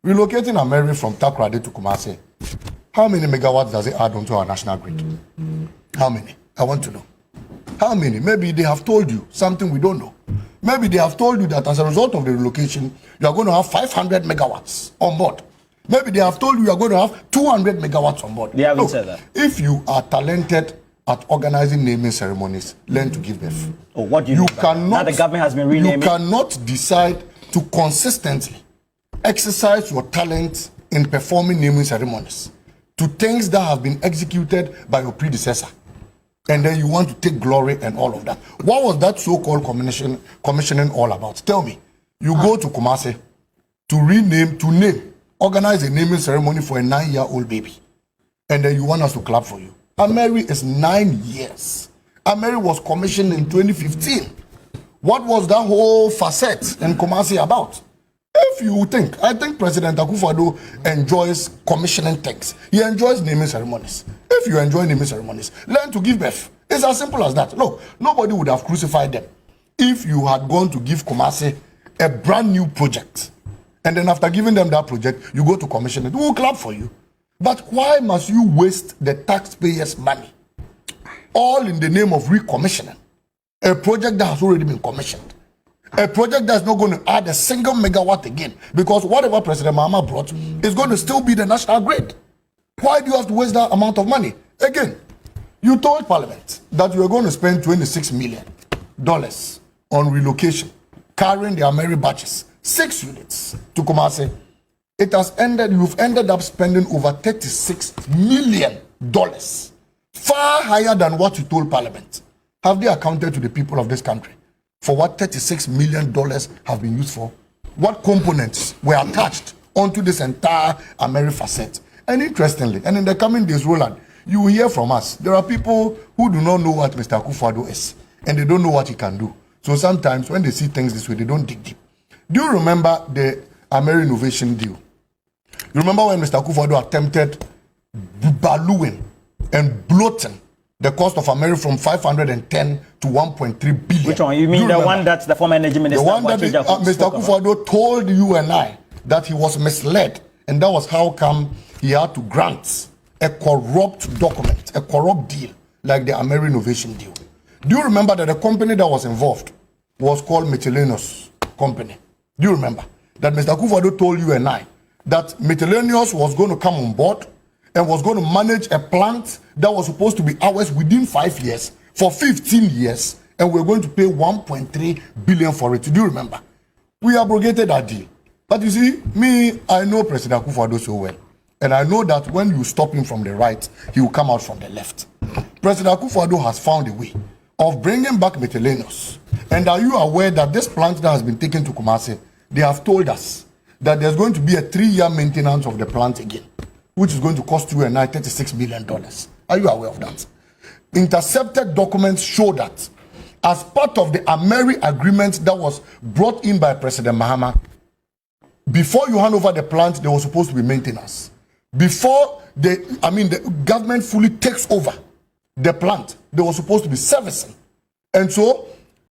Relocating Ameri from Takoradi to Kumasi, how many megawatts does it add onto our national grid? How many? I want to know. How many? Maybe they have told you something we don't know. Maybe they have told you that as a result of the relocation, you are going to have 500 megawatts on board. Maybe they have told you are going to have 200 megawatts on board. They haven't said that. If you are talented at organizing naming ceremonies, learn to give birth. Oh, what do you mean? Cannot, now the government has been renaming. You cannot decide to consistently exercise your talent in performing naming ceremonies to things that have been executed by your predecessor. And then you want to take glory and all of that. What was that so-called commissioning all about? Tell me. You go to Kumasi to name, organize a naming ceremony for a 9-year-old baby. And then you want us to clap for you. Ameri is 9 years. Ameri was commissioned in 2015. What was that whole facet in Kumasi about? If you think, I think President Akuffo Addo enjoys commissioning things. He enjoys naming ceremonies. If you enjoy naming ceremonies, learn to give birth. It's as simple as that. Look, nobody would have crucified them if you had gone to give Kumasi a brand new project. And then after giving them that project, you go to commission it. We will clap for you. But why must you waste the taxpayers' money? All in the name of recommissioning a project that has already been commissioned. A project that's not going to add a single megawatt again, because whatever President Mahama brought is going to still be the national grid. Why do you have to waste that amount of money? Again, you told Parliament that you were going to spend $26 million on relocation, carrying the Ameri batches, 6 units to Kumasi. It has ended, you've ended up spending over $36 million, far higher than what you told Parliament. Have they accounted to the people of this country for what $36 million have been used for? What components were attached onto this entire Ameri facet? And interestingly, and in the coming days, Roland, you will hear from us. There are people who do not know what Mr. Akuffo Addo is, and they don't know what he can do. So sometimes when they see things this way, they don't dig deep. Do you remember the Ameri innovation deal? You remember when Mr. Akuffo Addo attempted ballooning and bloating the cost of Ameri from 510 to 1.3 billion? Which one? You mean the one that the former energy minister, the one that Mr. Akuffo Addo told you and I that he was misled, and that was how come he had to grant a corrupt document, a corrupt deal, like the Ameri innovation deal. Do you remember that the company that was involved was called Miscellaneous Company? Do you remember that Mr. Akuffo Addo told you and I that Miscellaneous was going to come on board and was going to manage a plant that was supposed to be ours within 5 years for 15 years, and we're going to pay 1.3 billion for it? Do you remember? We abrogated that deal. But you see, me, I know President Akuffo Addo so well. And I know that when you stop him from the right, he will come out from the left. President Akuffo Addo has found a way of bringing back Miscellaneous. And are you aware that this plant that has been taken to Kumasi, they have told us that there's going to be a 3-year maintenance of the plant again, which is going to cost you and I $36 million. Are you aware of that? Intercepted documents show that as part of the Ameri agreement that was brought in by President Mahama, before you hand over the plant, there was supposed to be maintenance. Before the government fully takes over the plant, there was supposed to be servicing. And so